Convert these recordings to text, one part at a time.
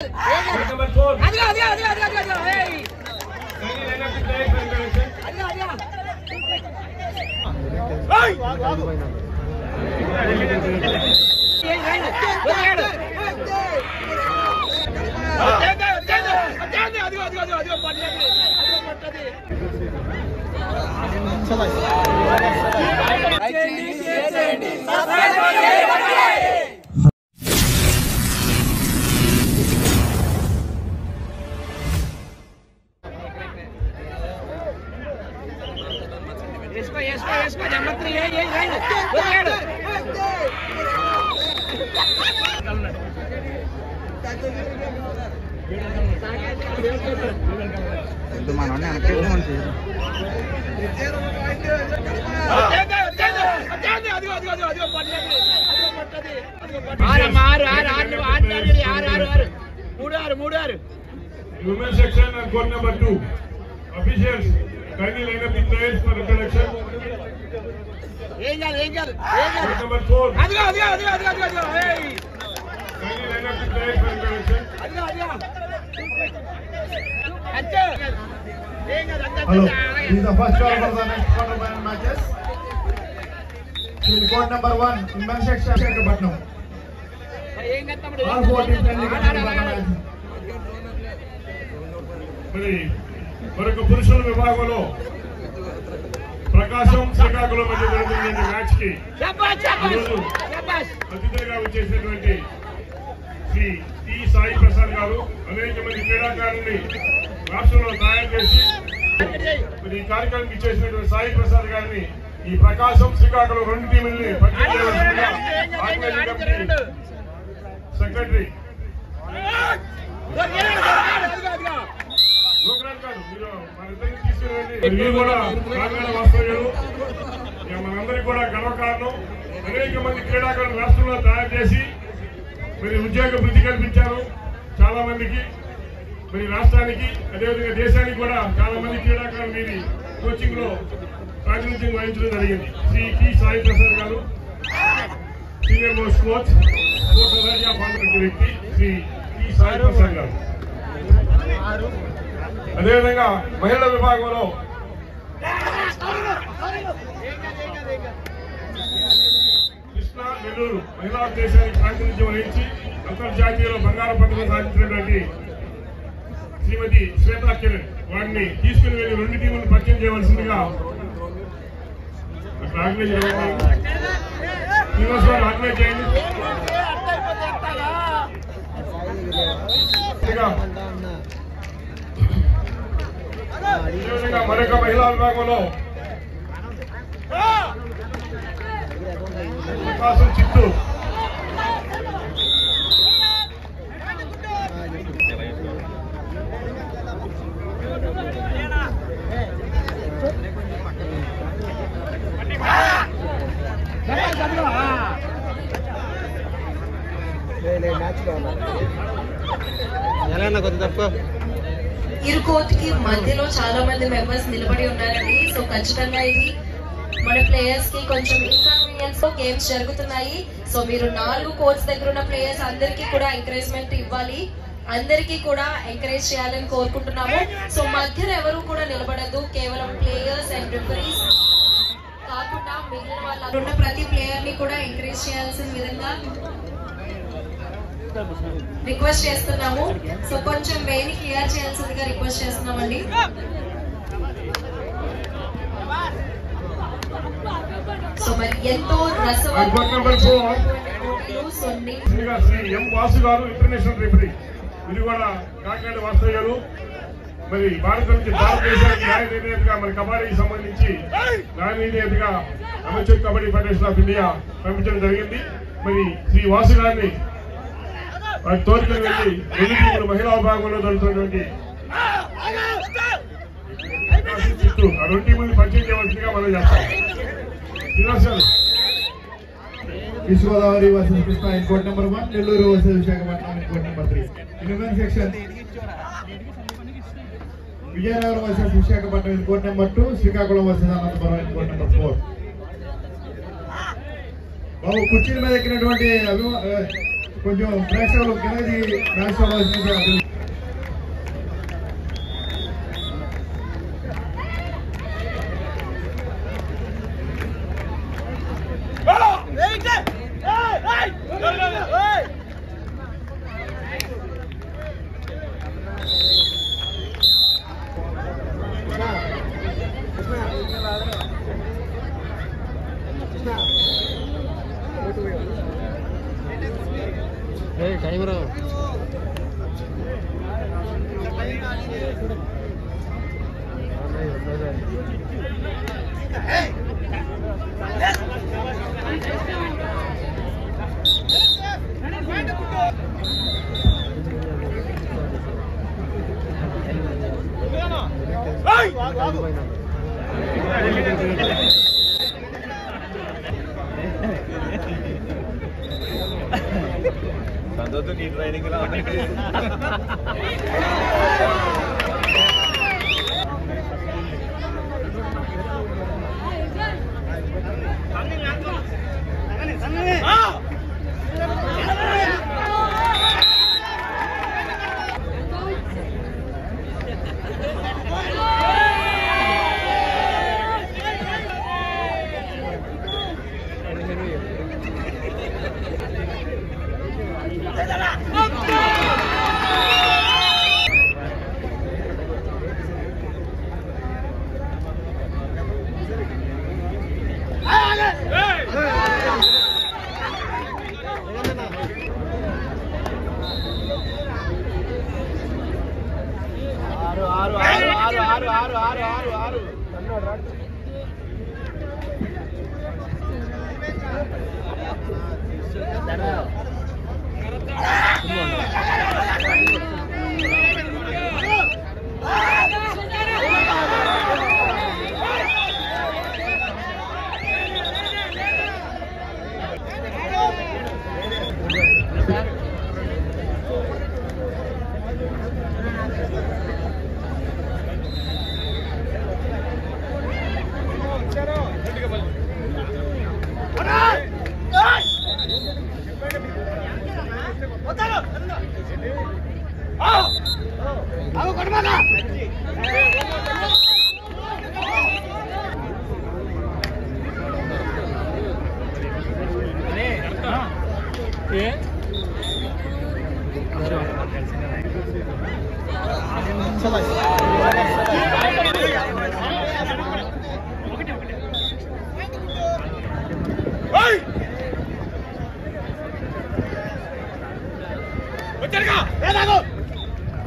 Number 4. Hey. Yes, number 3. Women section and court number 2. Officials, kindly line up the players for recollection. Court number 4. Hey. Kindly line up the players for recollection. Hello, this is the first call for the next quarter matches. In court number 1, women section, Visakhapatnam. All 4 teams can మరొక పురుషుల విభాగంలో ప్రకాశం శ్రీకాకుళం మధ్య జరుగుతున్న match కి అతిథిగా వచ్చేసినటువంటి Shri T Sai Prasad గారు అనేక మంది క్రీడాకారుల్ని రాష్ట్రంలో తయారు చేసి మరి ఈ కార్యక్రమం ఇచ్చేసినటువంటి సాయి ప్రసాద్ గారిని ఈ ప్రకాశం శ్రీకాకుళం 2 టీముల్ని సెక్రటరీ మనందరికీ కూడా గర్వకారణం. అనేక మంది క్రీడాకారులు రాష్ట్రంలో తయారు చేసి మరి ఉద్యోగ వృద్ధి కల్పించారు చాలా మందికి. మరి రాష్ట్రానికి అదేవిధంగా దేశానికి కూడా చాలా మంది క్రీడాకారులు వీరి కోచింగ్ లో ప్రాతినిధ్యం వహించడం జరిగింది. శ్రీ టి సాయి ప్రసాద్ గారు సీనియర్ మోస్ట్ కోచ్ వ్యక్తి శ్రీ టి సాయి ప్రసాద్ గారు. అదేవిధంగా మహిళల విభాగంలో కృష్ణా నెల్లూరు మహిళా దేశానికి ప్రాతినిధ్యం వహించి అంతర్జాతీయంలో బంగారు పథకం సాధించినటువంటి శ్రీమతి శ్వేతా కిరణ్ వారిని తీసుకుని వెళ్లి 2 టీములను పరిచయం చేయవలసిందిగా ఆర్గనైజ్ చేయండి. మరొక మహిళా విభాగంలో ప్రకాశం చిత్తూరు ఇరు కోర్ట్ కి మధ్యలో చాలా మంది మెంబర్స్ నిలబడి ఉన్నారండి. సో ఖచ్చితంగా ఇది మన ప్లేయర్స్ కి కొంచెం ఇన్కన్వీనియన్స్ తో గేమ్స్ జరుగుతున్నాయి. సో మీరు 4 కోర్ట్స్ దగ్గర ఉన్న ప్లేయర్స్ అందరికీ కూడా ఎంకరేజ్మెంట్ ఇవ్వాలి, అందరికీ కూడా ఎంకరేజ్ చేయాలని కోరుకుంటున్నాము. సో మధ్యలో ఎవరు కూడా నిలబడద్దు, కేవలం ప్లేయర్స్ అండ్ రిఫరీస్ కాకుండా మిగిలిన వాళ్ళ ప్రతి ప్లేయర్ ని కూడా ఎంకరేజ్ చేయాల్సిన విధంగా రిక్వెస్ట్ చేస్తున్నాము. సో కొంచెం వేని క్లియర్ చేయాల్సిందిగా రిక్వెస్ట్ చేస్తున్నామండి. సో మరి ఎంతో శ్రీ ఎం వాసు గారు ఇంటర్నేషనల్ రిఫరీ, ఇది కూడా కాకినాడ వాస్తవ గారు. మరి భారతదేశానికి న్యాయ నిర్ణేతగా మరి కబడ్డీకి సంబంధించి న్యాయ నిర్ణేతగా Amateur Kabaddi Federation of India పంపించడం జరిగింది. మరి శ్రీ వాసు గారిని వారి తోడుకొని వెళ్ళి 2 టీములు మహిళా విభాగంలో జరుగుతున్నటువంటి చిత్తూరు ఆ 2 టీముల్ని పరిచయం చేయవలసిందిగా మనం చేస్తాం. East Godavari versus Krishna in court number 1, Nellore versus Visakhapatnam in court number 3. In women's section, Vijayanagar versus Visakhapatnam in court number 2, Srikakulam versus Ananthapuram in court number 4. బాబు కుర్చీల మీద ఎక్కినటువంటి కొంచెం ప్రేక్షకులు కిందకి మ్యాచ్ అవ్వాల్సింది. సంతోషం నీ ట్రైనింగ్ లా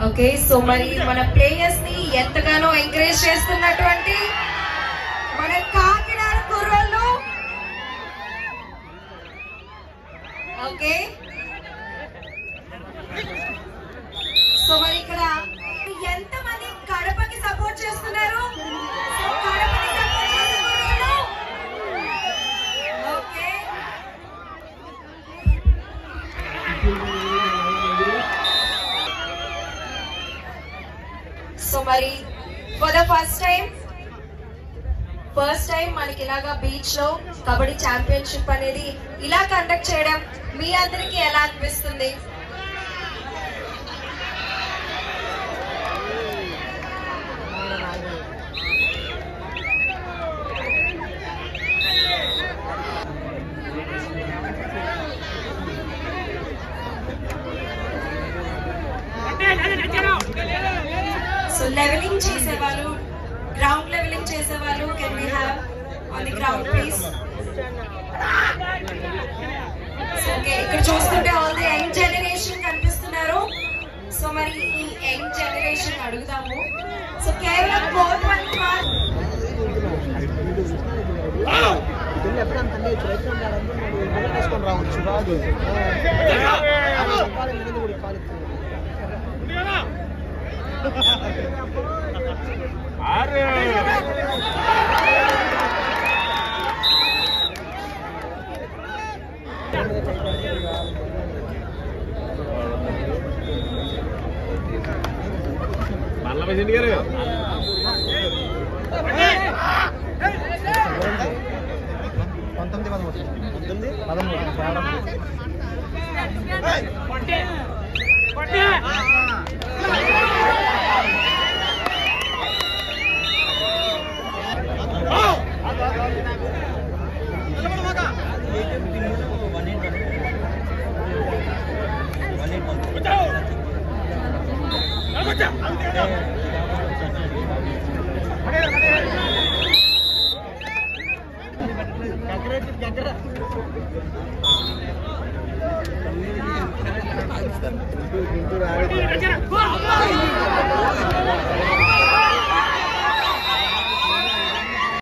ఓకే, సో మరి మన ప్లేయర్స్ ని ఎంతగానో ఎంకరేజ్ చేస్తున్నటువంటి మన కాకినాడ కుర్రోళ్ళు. ఓకే, సో మరి ఇక్కడ ఎంతమంది కడపకి సపోర్ట్ చేస్తున్నారు? కడపకి సపోర్ట్ చేసే కుర్రోళ్ళు. ఓకే, సో మరి ఫర్ ద ఫస్ట్ టైం మనకి ఇలాగా బీచ్ లో కబడ్డీ ఛాంపియన్షిప్ అనేది ఇలా కండక్ట్ చేయడం మీ అందరికి ఎలా అనిపిస్తుంది? సో లెవెలింగ్ చేసేవాళ్ళు, గ్రౌండ్ లెవెలింగ్ చేసేవాళ్ళు, can we have on the ground please? So okay, ఇక్కడ చూస్తుంటే ఆల్ ది యంగ్ జనరేషన్ కనిపిస్తున్నారు. సో మరి ఈ యంగ్ జనరేషన్ అడుగుదాము. సో కేవలం కోర్ట్ వన్ మళ్ళా మెసేంటి గారు Go!